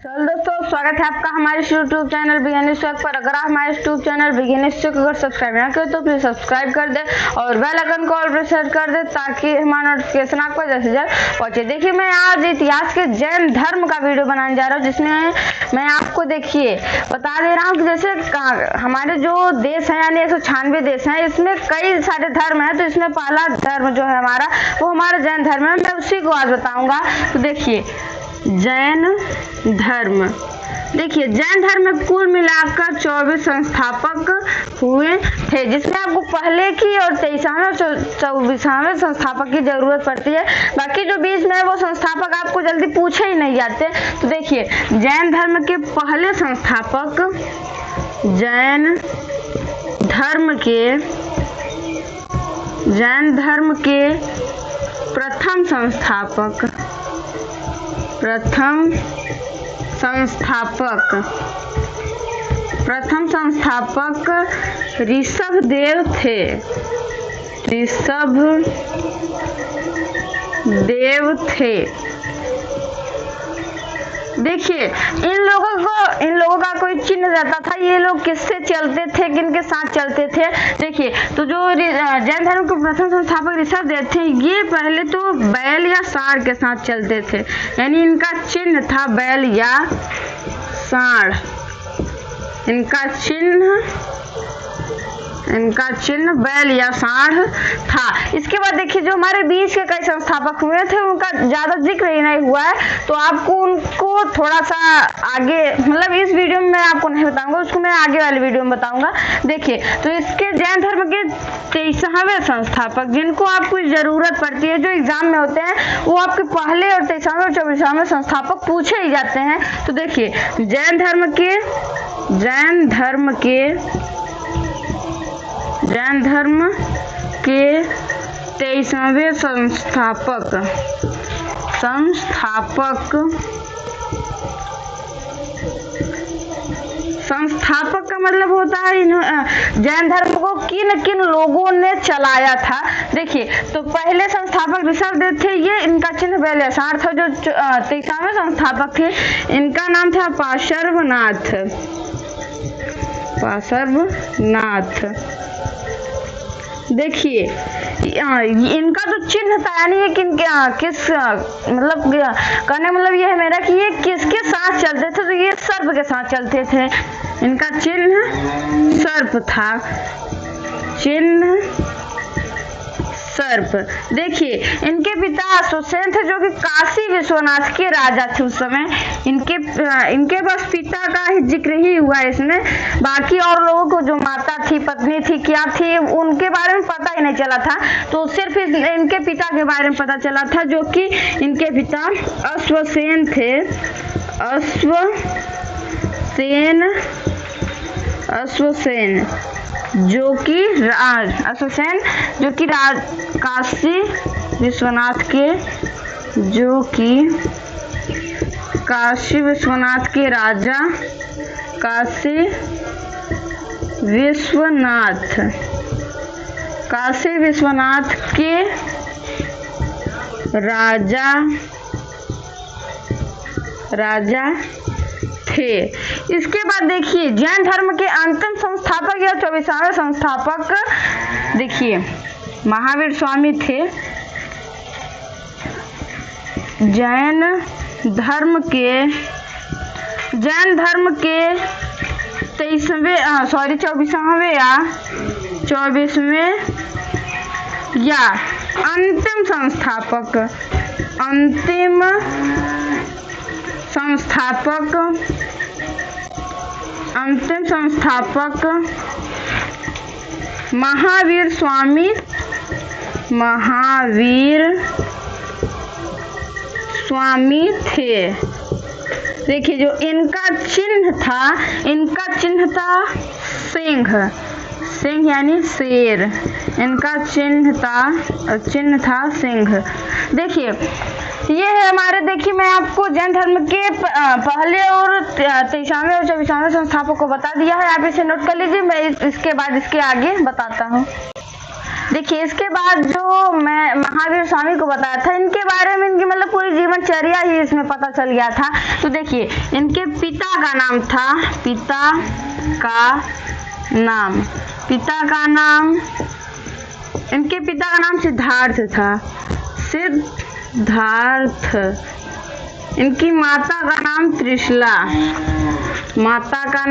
चलो दोस्तों, स्वागत है आपका हमारे यूट्यूब चैनल बिगिनर्स ट्रैक पर। अगर आप हमारे यूट्यूब चैनल बिगिनर्स ट्रैक अगर सब्सक्राइब ना करें तो प्लीज सब्सक्राइब कर दे और बेल आइकन को ऑल पर सेट कर दे ताकि हमारा नोटिफिकेशन आपको जल्द से जल्द पहुंचे। देखिए, मैं आज इतिहास के जैन धर्म का वीडियो बनाने जा रहा हूँ, जिसमें मैं आपको देखिए बता दे रहा हूँ कि जैसे हमारे जो देश है यानी 196 देश हैं, इसमें कई सारे धर्म हैं। तो इसमें पहला धर्म जो है हमारा, वो हमारा जैन धर्म है। मैं उसी को आज बताऊंगा। तो देखिए, जैन धर्म, देखिए जैन धर्म में कुल मिलाकर 24 संस्थापक हुए थे, जिसमें आपको पहले की और 23वें और 24वें संस्थापक की जरूरत पड़ती है। बाकी जो 20 में है वो संस्थापक आपको जल्दी पूछे ही नहीं जाते। तो देखिए, जैन धर्म के पहले संस्थापक, जैन धर्म के प्रथम संस्थापक ऋषभदेव थे। देखिए, इन लोगों का कोई चिन्ह रहता था। ये लोग किससे चलते थे, किनके साथ चलते थे? देखिए, तो जो जैन धर्म के प्रथम संस्थापक ऋषभदेव थे, ये पहले तो बैल या सांड के साथ चलते थे, यानी इनका चिन्ह था बैल या सांड। इनका चिन्ह बैल या सांड था। इसके बाद देखिए, जो हमारे बीच के कई संस्थापक हुए थे उनका ज्यादा जिक्र ही नहीं हुआ है, तो आपको उनको थोड़ा सा आगे, मतलब इस वीडियो में मैं आपको नहीं बताऊंगा, उसको मैं आगे वाले वीडियो में बताऊंगा। देखिए, तो इसके जैन धर्म के 23वें संस्थापक, जिनको आपको जरूरत पड़ती है, जो एग्जाम में होते हैं, वो आपके पहले और 23वें और 24वें संस्थापक पूछे ही जाते हैं। तो देखिए, जैन धर्म के 23वें संस्थापक का मतलब होता है जैन धर्म को किन किन लोगों ने चलाया था। देखिए, तो पहले संस्थापक ऋषभदेव थे, ये इनका चिन्ह बैल या सांड था। जो 23वें संस्थापक थे, इनका नाम था पार्श्वनाथ। देखिए, इनका जो चिन्ह था, यानी ये किस मतलब कहने मतलब ये है मेरा कि ये किसके साथ चलते थे, तो ये सर्प के साथ चलते थे। इनका चिन्ह सर्प था, सर्प। देखिए, इनके पिता अश्वसेन थे, जो कि काशी विश्वनाथ के राजा थे उस समय। इनके बस पिता का ही जिक्र ही हुआ है इसमें। बाकी और लोगों को जो माता थी, पत्नी थी, क्या थी, उनके बारे में पता ही नहीं चला था। तो सिर्फ इनके पिता के बारे में पता चला था, जो कि इनके पिता अश्वसेन थे। अश्वसेन जो कि काशी विश्वनाथ के राजा, काशी विश्वनाथ के राजा थे। इसके बाद देखिए, जैन धर्म के अंतिम संस्थापक या 24वें संस्थापक, देखिए महावीर स्वामी थे। जैन धर्म के 24वें या अंतिम संस्थापक महावीर स्वामी थे। देखिए, जो इनका चिन्ह था सिंह यानी शेर। इनका चिन्ह था सिंह। देखिए, ये है हमारे, देखिए मैं आपको जैन धर्म के पहले और 23वें और 24वें संस्थापक को बता दिया है। आप इसे नोट कर लीजिए, मैं इसके बाद इसके आगे बताता हूँ। देखिए इसके बाद जो मैं महावीर स्वामी को बताया था, इनके बारे में इनकी मतलब पूरी जीवनचर्या ही इसमें पता चल गया था। तो देखिए इनके पिता का नाम था, पिता का नाम इनके पिता का नाम सिद्धार्थ था, सिद्धार्थ। इनकी माता का नाम त्रिशला, माता का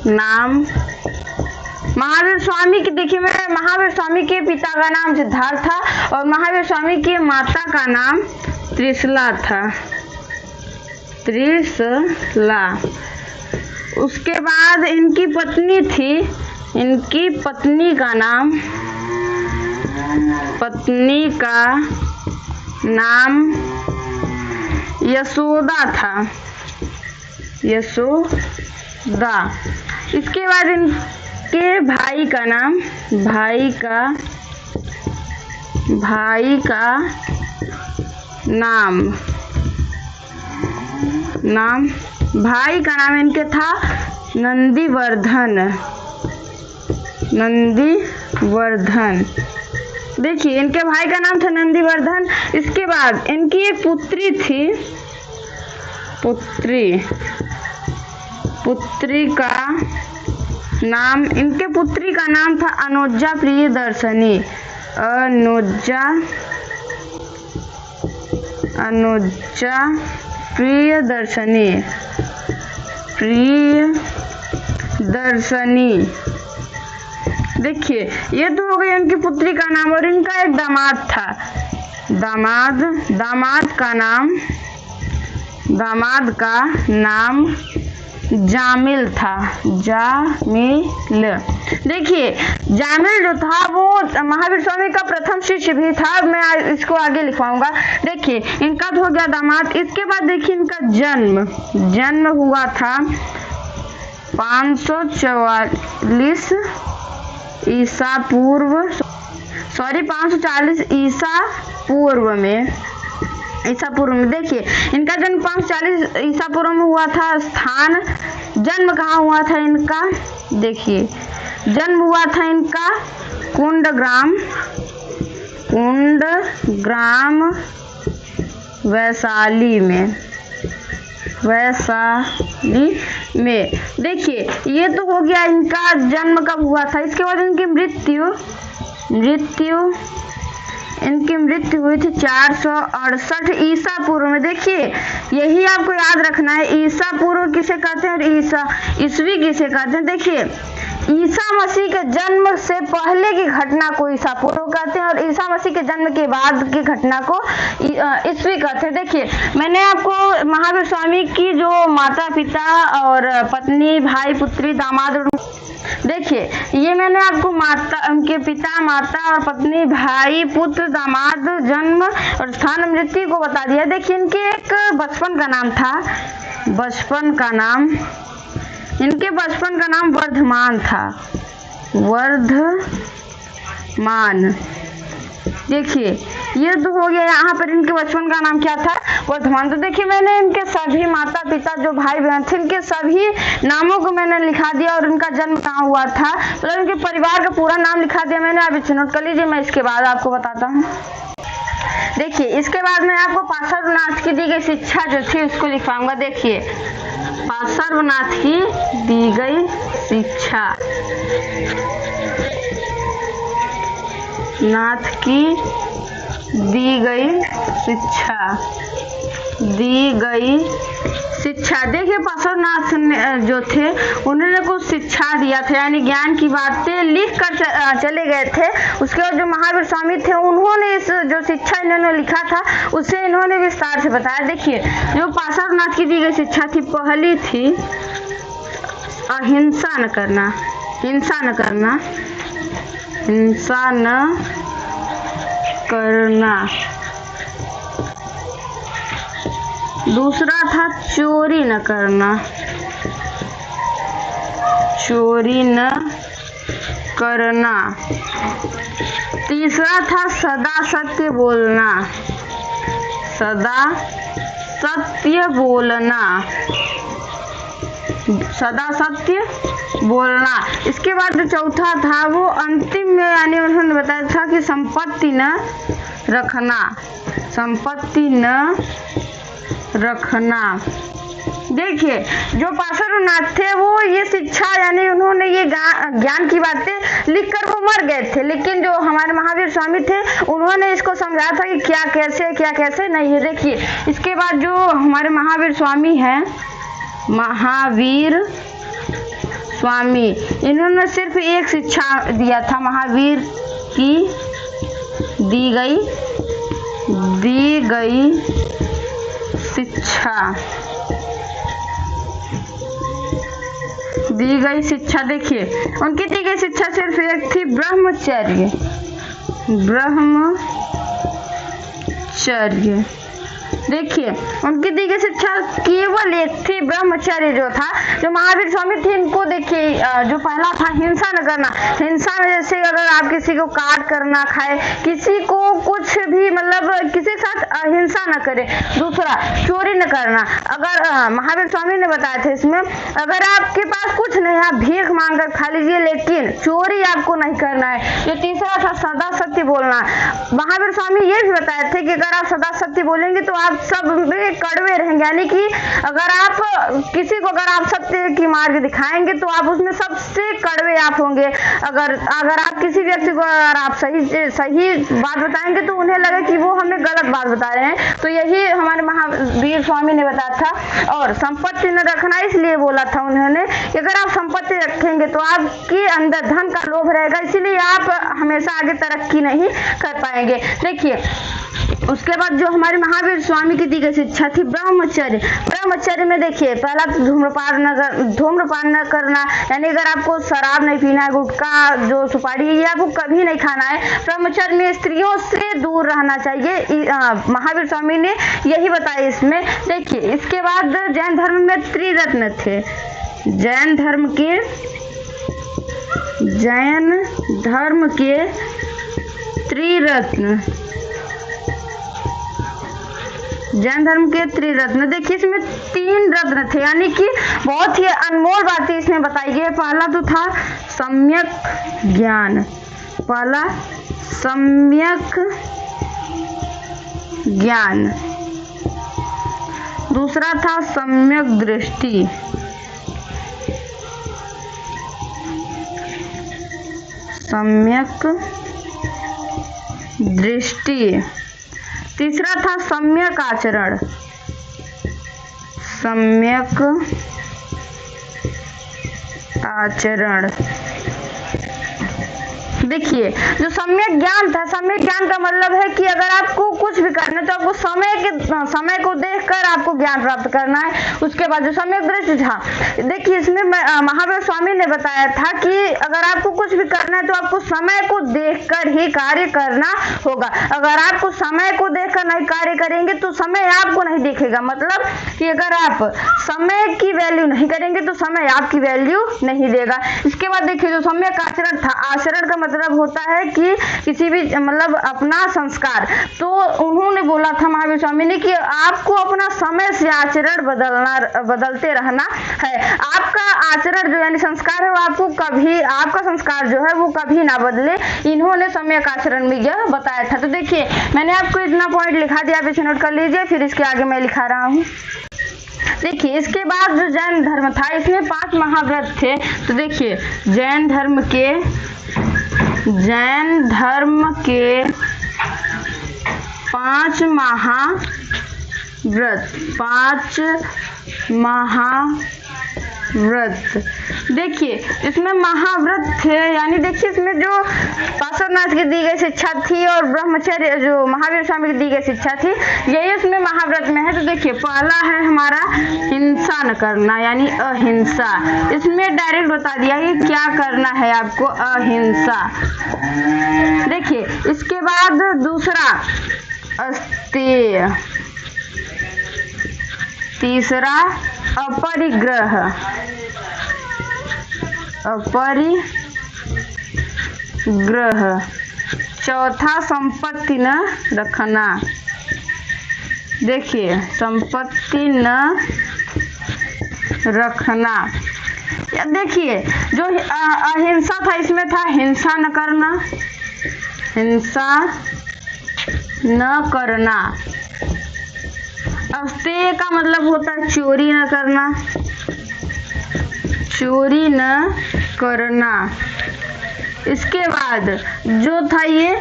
नाम महावीर स्वामी की। देखिए मैं महावीर स्वामी के पिता का नाम सिद्धार्थ था और महावीर स्वामी की माता का नाम त्रिशला था, त्रिशला। उसके बाद इनकी पत्नी थी, इनकी पत्नी का नाम यशोदा था, यशोदा। इसके बाद इनके भाई का नाम इनके था नंदीवर्धन। देखिए इनके भाई का नाम था नंदीवर्धन। इसके बाद इनकी एक पुत्री थी, इनके पुत्री का नाम था अनुजा प्रियदर्शनी, प्रियदर्शनी। देखिए ये तो हो गई इनकी पुत्री का नाम। और इनका एक दामाद था, दामाद का नाम जामिल था, जामिल। देखिए जामिल जो था वो महावीर स्वामी का प्रथम शिष्य भी था। मैं इसको आगे लिखवाऊंगा। देखिए इनका तो हो गया दामाद। इसके बाद देखिए इनका जन्म हुआ था 540 ईसा पूर्व में। देखिए इनका जन्म 540 ईसा पूर्व में हुआ था। स्थान जन्म कहाँ हुआ था इनका? देखिए जन्म हुआ था इनका कुंडग्राम वैशाली में। देखिए ये तो हो गया इनका जन्म कब हुआ था। इसके बाद इनकी मृत्यु हुई थी 468 ईसा पूर्व में। देखिए यही आपको याद रखना है, ईसा पूर्व किसे कहते हैं और ईसवी किसे कहते हैं। देखिए ईसा मसीह के जन्म से पहले की घटना को ईसा पूर्व कहते हैं और ईसा मसीह के जन्म के बाद की घटना को ईसवी कहते हैं। देखिए मैंने आपको महावीर स्वामी की जो माता पिता और पत्नी, भाई, पुत्री, दामाद, देखिए ये मैंने आपको उनके पिता, माता और पत्नी, भाई, पुत्र, दामाद, जन्म और स्थान, मृत्यु को बता दिया। देखिए इनके एक बचपन का नाम वर्धमान था, वर्धमान। देखिए ये तो हो गया। यहाँ पर इनके बचपन का नाम क्या था? वर्धमान। तो देखिए मैंने इनके सभी माता पिता, जो भाई बहन थे, इनके सभी नामों को मैंने लिखा दिया और इनका जन्म कहाँ हुआ था, तो इनके परिवार का पूरा नाम लिखा दिया मैंने। आप इसे नोट कर लीजिए, मैं इसके बाद आपको बताता हूँ। देखिए इसके बाद मैं आपको पार्श्वनाथ की दी गई शिक्षा जो थी उसको लिखवाऊंगा। देखिए पार्श्वनाथ की दी गई शिक्षा, देखिए पार्श्वनाथ जो थे उन्होंने कुछ शिक्षा दिया था, यानी ज्ञान की बातें लिख कर चले गए थे। उसके बाद जो महावीर स्वामी थे उन्होंने इस जो शिक्षा इन्होंने लिखा था उसे इन्होंने विस्तार से बताया। देखिए जो पार्श्वनाथ की दी गई शिक्षा थी, पहली थी अहिंसा न करना, हिंसा न करना। दूसरा था चोरी न करना। तीसरा था सदा सत्य बोलना। सदा सत्य बोलना। इसके बाद जो चौथा था वो अंतिम में यानी उन्होंने बताया था कि संपत्ति न रखना, संपत्ति न रखना। देखिए जो पार्श्वनाथ थे वो ये शिक्षा यानी उन्होंने ये ज्ञान की बातें लिखकर वो मर गए थे, लेकिन जो हमारे महावीर स्वामी थे उन्होंने इसको समझाया था कि क्या कैसे नहीं है। देखिए इसके बाद जो हमारे महावीर स्वामी हैं, महावीर स्वामी, इन्होंने सिर्फ एक शिक्षा दिया था, महावीर की दी गई शिक्षा। देखिए उनकी दी गई शिक्षा सिर्फ एक थी, ब्रह्मचर्य। देखिए उनकी दी गई शिक्षा केवल एक थी, ब्रह्मचर्य जो था। जो महावीर स्वामी थे इनको देखिए जो पहला था हिंसा न करना। हिंसा में जैसे अगर आप किसी को काट कर ना खाए, किसी को कुछ भी मतलब किसी के साथ अहिंसा न करे। दूसरा चोरी न करना। अगर महावीर स्वामी ने बताया था इसमें अगर आपके पास कुछ नहीं आप भीख मांग कर खा लीजिए, लेकिन चोरी आपको नहीं करना है। जो तीसरा था सदा सत्य बोलना। महावीर स्वामी ये भी बताए थे कि अगर आप सदा सत्य बोलेंगे तो आप सब में कड़वे रहेंगे, यानी कि अगर आप किसी को अगर आप सत्य की मार्ग दिखाएंगे तो आप उसमें सबसे कड़वे आप होंगे। अगर आप किसी व्यक्ति को अगर आप सही बात बताएंगे तो उन्हें लगे कि वो हमें गलत बात बता रहे हैं। तो यही हमारे महावीर स्वामी ने बताया था। और संपत्ति न रखना इसलिए बोला था उन्होंने कि अगर आप संपत्ति रखेंगे तो आपके अंदर धन का लोभ रहेगा, इसीलिए आप हमेशा आगे तरक्की नहीं कर पाएंगे। देखिए उसके बाद जो हमारे महावीर स्वामी की दी गई शिक्षा थी ब्रह्मचर्य। ब्रह्मचर्य में देखिए पहला तो धूम्रपान न करना, यानी अगर आपको शराब नहीं पीना है, गुटखा जो सुपारी ये आपको कभी नहीं खाना है। ब्रह्मचर्य में स्त्रियों से दूर रहना चाहिए, महावीर स्वामी ने यही बताया इसमें। देखिए इसके बाद जैन धर्म में त्रिरत्न थे। जैन धर्म के त्रिरत्न, जैन धर्म के त्रिरत्न। देखिए इसमें 3 रत्न थे, यानी कि बहुत ही अनमोल बातें इसमें बताई गई है। पहला तो था सम्यक ज्ञान, पहला सम्यक ज्ञान। दूसरा था सम्यक दृष्टि, सम्यक दृष्टि। तीसरा था सम्यक आचरण, सम्यक आचरण। देखिए जो सम्यक ज्ञान था, सम्यक ज्ञान का मतलब है कि अगर आपको कुछ भी करना है तो आपको समय को देखकर आपको ज्ञान प्राप्त करना है। उसके बाद जो सम्यक दृष्टि था, देखिए इसमें महावीर स्वामी ने बताया था कि अगर आपको कुछ भी करना है तो आपको समय को देखकर ही कार्य करना होगा। अगर आपको समय को देखकर नहीं कार्य करेंगे तो समय आपको नहीं देखेगा। मतलब कि अगर आप समय की वैल्यू नहीं करेंगे तो समय आपकी वैल्यू नहीं देगा। इसके बाद देखिए जो सम्यक आचरण था, आचरण का मतलब होता है कि किसी भी मतलब अपना संस्कार। तो उन्होंने बोला था महावीर स्वामी ने कि आपको अपना समय से आचरण बदलते रहना है। आपका आचरण जो यानी संस्कार है वो आपको कभी, आपका संस्कार जो है वो कभी ना बदले। इन्होंने सम्यक आचरण में यह बताया था। तो देखिए मैंने आपको इतना पॉइंट लिखा दिया, आप इसे नोट कर लीजिए, फिर इसके आगे मैं लिखा रहा हूँ। देखिए इसके बाद जो जैन धर्म था इसमें 5 महाव्रत थे। तो देखिए जैन धर्म के 5 महाव्रत। देखिए इसमें महाव्रत थे, यानी देखिए इसमें जो पार्श्वनाथ की दी गई शिक्षा थी और ब्रह्मचर्य जो महावीर स्वामी की दी गई शिक्षा थी यही उसमें महाव्रत में है। तो देखिए पहला है हमारा हिंसा न करना, यानी अहिंसा। इसमें डायरेक्ट बता दिया कि क्या करना है आपको, अहिंसा। देखिए इसके बाद दूसरा अस्तेय, तीसरा अपरिग्रह, चौथा संपत्ति न रखना। देखिए संपत्ति न रखना। या देखिए जो अहिंसा था इसमें था हिंसा न करना, हिंसा न करना। अस्तेय का मतलब होता है चोरी न करना, चोरी न करना। इसके बाद जो था ये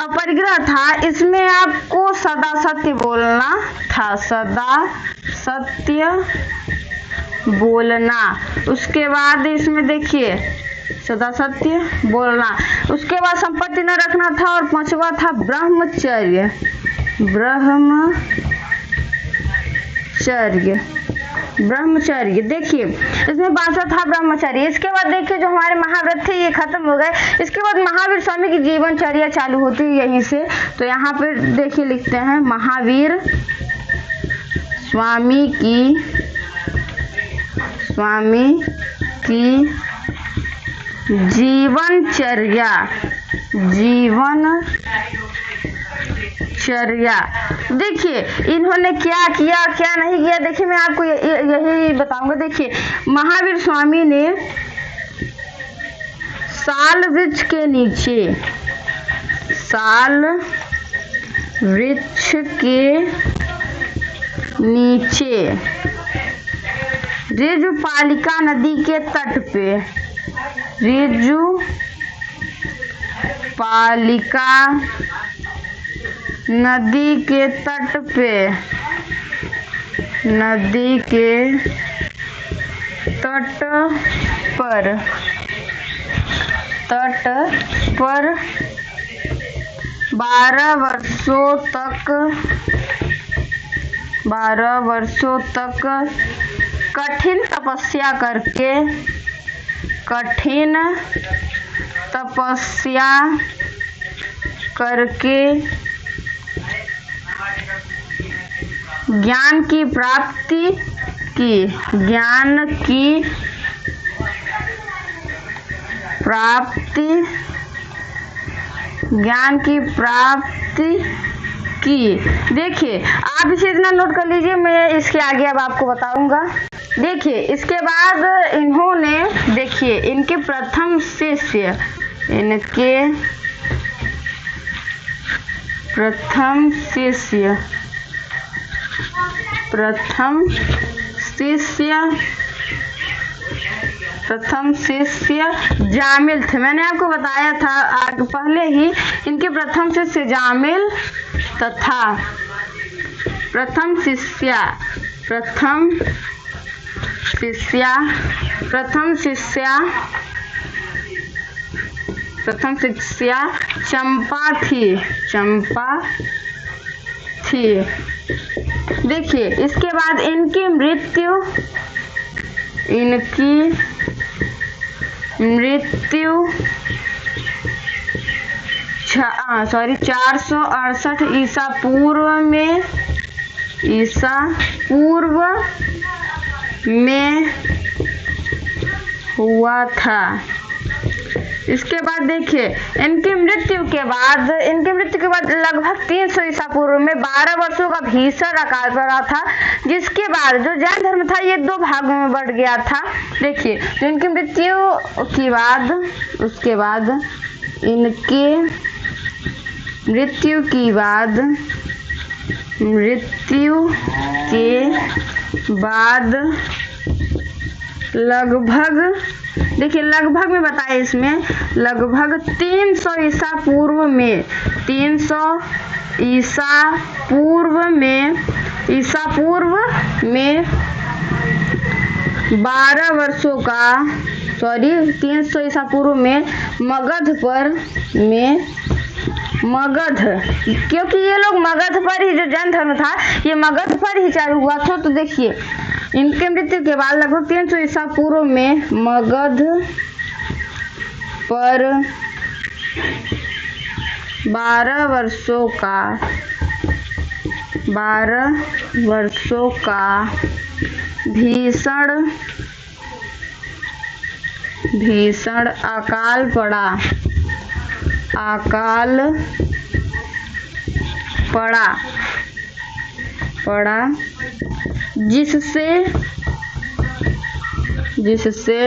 अपरिग्रह था, इसमें आपको सदा सत्य बोलना था, सदा सत्य बोलना। उसके बाद इसमें देखिए सदा सत्य बोलना। उसके बाद संपत्ति न रखना था और पांचवा था ब्रह्मचर्य, ब्रह्मचर्य। देखिए इसमें 5वां था ब्रह्मचर्य। इसके बाद देखिए जो हमारे महाव्रत थे ये खत्म हो गए। इसके बाद महावीर स्वामी की जीवनचर्या चालू होती है यहीं से। तो यहाँ पे देखिए लिखते हैं महावीर स्वामी की जीवनचर्या। देखिए इन्होंने क्या किया क्या नहीं किया, देखिए मैं आपको यही बताऊंगा। देखिए महावीर स्वामी ने साल वृक्ष के नीचे ऋजुपालिका नदी के तट पे, ऋजुपालिका नदी के तट पर 12 वर्षों तक कठिन तपस्या करके ज्ञान की प्राप्ति की। देखिए आप इसे इतना नोट कर लीजिए, मैं इसके आगे अब आपको बताऊंगा। देखिए इसके बाद इन्होंने, देखिए इनके प्रथम शिष्य जामिल थे। मैंने आपको बताया था आगे पहले ही, इनके प्रथम शिष्य जामिल तथा प्रथम शिष्या चंपा थी। देखिए इसके बाद इनकी मृत्यु 468 ईसा पूर्व में हुआ था। इसके बाद देखिए इनकी मृत्यु के बाद लगभग 300 ईसा पूर्व में 12 वर्षों का भीषण अकाल पड़ा था, जिसके बाद जो जैन धर्म था ये 2 भागों में बढ़ गया था। देखिए तो इनकी मृत्यु के बाद, उसके बाद इनके मृत्यु के बाद लगभग, देखिए लगभग में बताया इसमें, लगभग 300 ईसा पूर्व में 12 वर्षों का 300 ईसा पूर्व में मगध, क्योंकि ये लोग मगध पर ही, जो जैन धर्म था ये मगध पर ही चालू हुआ था। तो देखिए इनके मृत्यु के बाद लगभग 300 ईसा पूर्व में मगध पर 12 वर्षों का भीषण अकाल पड़ा, जिससे जिससे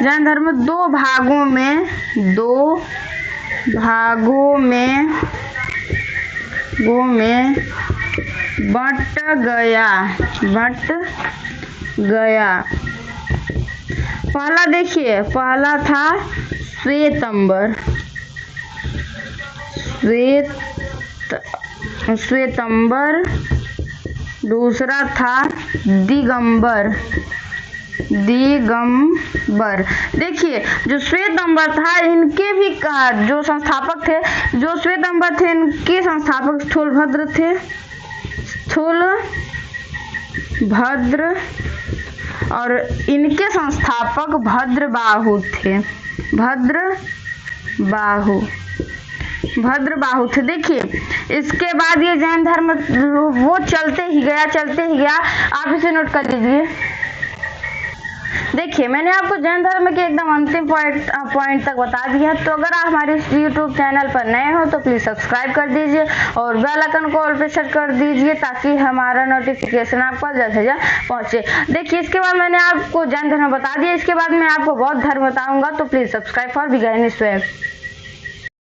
जैन धर्म दो भागों में बंट गया। पहला देखिए, पहला था श्वेतंबर, दूसरा था दिगंबर। देखिए जो श्वेतंबर था, इनके भी जो संस्थापक थे, जो श्वेतंबर थे, इनके संस्थापक स्थूलभद्र थे, और इनके संस्थापक भद्रबाहु थे। भद्रबाहु थे। देखिए इसके बाद ये जैन धर्म वो चलते ही गया। आप इसे नोट कर लीजिए। देखिए मैंने आपको जैन धर्म के एकदम अंतिम पॉइंट तक बता दिया। तो अगर आप हमारे यूट्यूब चैनल पर नए हो तो प्लीज़ सब्सक्राइब कर दीजिए और बेल आइकन को ऑल पे सेट कर दीजिए ताकि हमारा नोटिफिकेशन आपको जल्द से जल्द पहुंचे। देखिए इसके बाद मैंने आपको जैन धर्म बता दिया। इसके बाद मैं आपको बौद्ध धर्म बताऊंगा, तो please subscribe for beginners web.